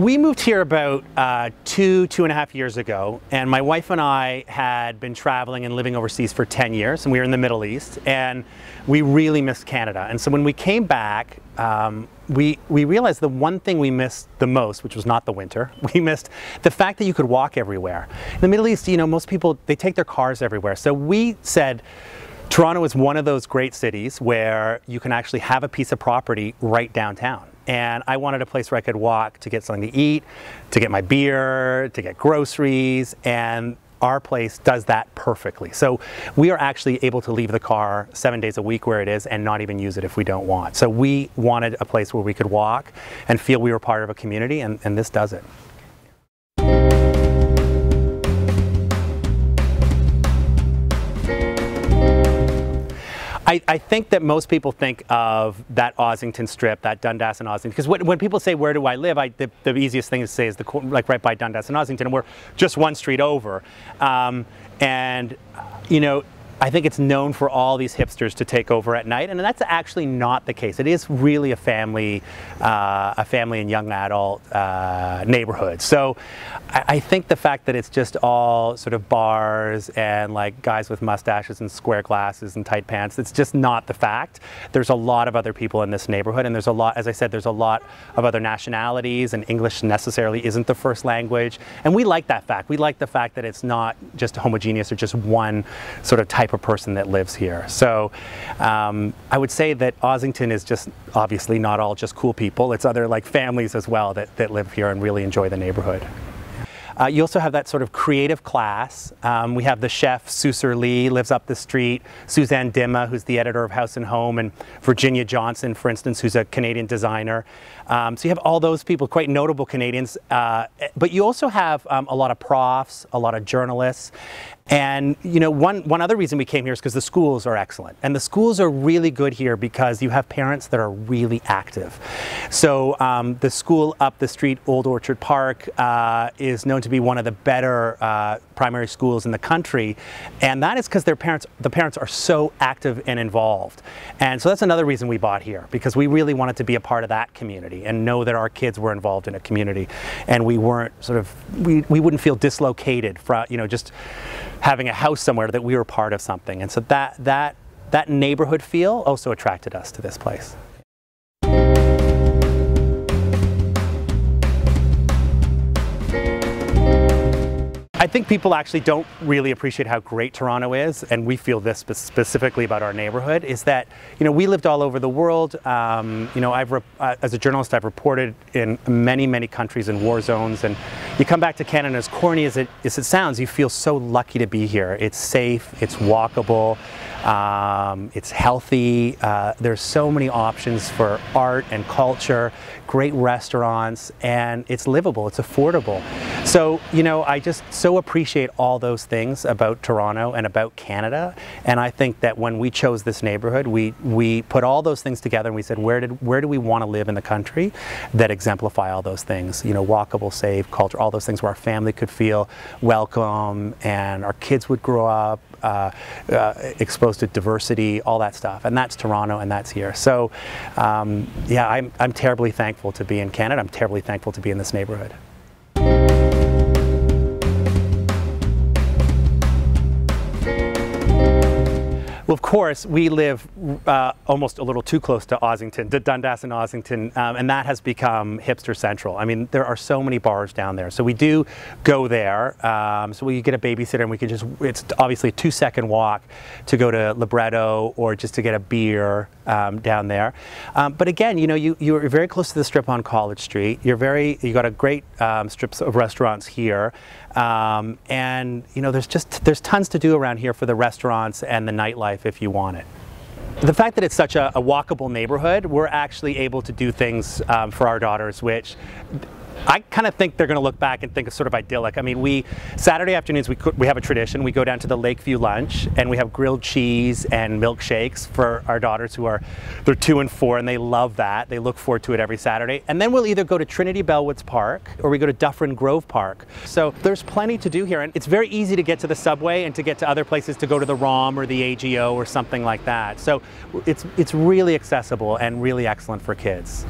We moved here about 2.5 years ago, and my wife and I had been traveling and living overseas for 10 years, and we were in the Middle East, and we really missed Canada. And so when we came back, we realized the one thing we missed the most, which was not the winter, we missed the fact that you could walk everywhere. In the Middle East, you know, most people, they take their cars everywhere. So we said, Toronto is one of those great cities where you can actually have a piece of property right downtown. And I wanted a place where I could walk to get something to eat, to get my beer, to get groceries, and our place does that perfectly. So we are actually able to leave the car 7 days a week where it is and not even use it if we don't want. So we wanted a place where we could walk and feel we were part of a community, and this does it. I think that most people think of that Ossington strip, that Dundas and Ossington, because when people say, where do I live, the easiest thing to say is like right by Dundas and Ossington, and we're just one street over. And, you know, I think it's known for all these hipsters to take over at night, and that's actually not the case. It is really a family and young adult neighborhood. So I think the fact that it's just all sort of bars and like guys with mustaches and square glasses and tight pants, it's just not the fact. There's a lot of other people in this neighborhood, and there's a lot, as I said, there's a lot of other nationalities, and English necessarily isn't the first language. And we like that fact. We like the fact that it's not just homogeneous or just one sort of type of person that lives here. So I would say that Ossington is just obviously not all just cool people. It's other like families as well that live here and really enjoy the neighborhood. You also have that sort of creative class. We have the chef, Susur Lee, lives up the street, Suzanne Dimma, who's the editor of House and Home, and Virginia Johnson, for instance, who's a Canadian designer. So you have all those people, quite notable Canadians, but you also have a lot of profs, a lot of journalists. And you know, one other reason we came here is because the schools are excellent. And the schools are really good here because you have parents that are really active. So the school up the street, Old Orchard Park, is known to be one of the better primary schools in the country. And that is because the parents are so active and involved. And so that's another reason we bought here, because we really wanted to be a part of that community and know that our kids were involved in a community. And we weren't sort of, we wouldn't feel dislocated from, you know, just having a house somewhere, that we were part of something. And so that neighborhood feel also attracted us to this place. I think people actually don't really appreciate how great Toronto is, and we feel this specifically about our neighborhood, is that, you know, we lived all over the world. You know, as a journalist, I've reported in many, many countries in war zones, and you come back to Canada, as corny as it sounds, you feel so lucky to be here. It's safe, it's walkable, it's healthy, there's so many options for art and culture, great restaurants, and it's livable, it's affordable. So, you know, I just so appreciate all those things about Toronto and about Canada, and I think that when we chose this neighborhood, we put all those things together, and we said, where do we want to live in the country that exemplify all those things? You know, walkable, safe, culture, all those things where our family could feel welcome and our kids would grow up exposed to diversity, all that stuff. And that's Toronto, and that's here. So yeah, I'm terribly thankful to be in Canada. I'm terribly thankful to be in this neighborhood. Well, of course, we live almost a little too close to Ossington, to Dundas and Ossington, and that has become hipster central. I mean, there are so many bars down there. So we do go there. So we get a babysitter, and we can just, it's obviously a 2-second walk to go to Libretto or just to get a beer down there. But again, you know, you're very close to the strip on College Street. You got a great strips of restaurants here. And you know, there's tons to do around here for the restaurants and the nightlife if you want it. The fact that it's such a walkable neighborhood, we're actually able to do things for our daughters, which I kind of think they're going to look back and think it's sort of idyllic. I mean, Saturday afternoons we have a tradition. We go down to the Lakeview lunch, and we have grilled cheese and milkshakes for our daughters they're 2 and 4, and they love that. They look forward to it every Saturday. And then we'll either go to Trinity Bellwoods Park or we go to Dufferin Grove Park. So there's plenty to do here, and it's very easy to get to the subway and to get to other places, to go to the ROM or the AGO or something like that. So it's really accessible and really excellent for kids.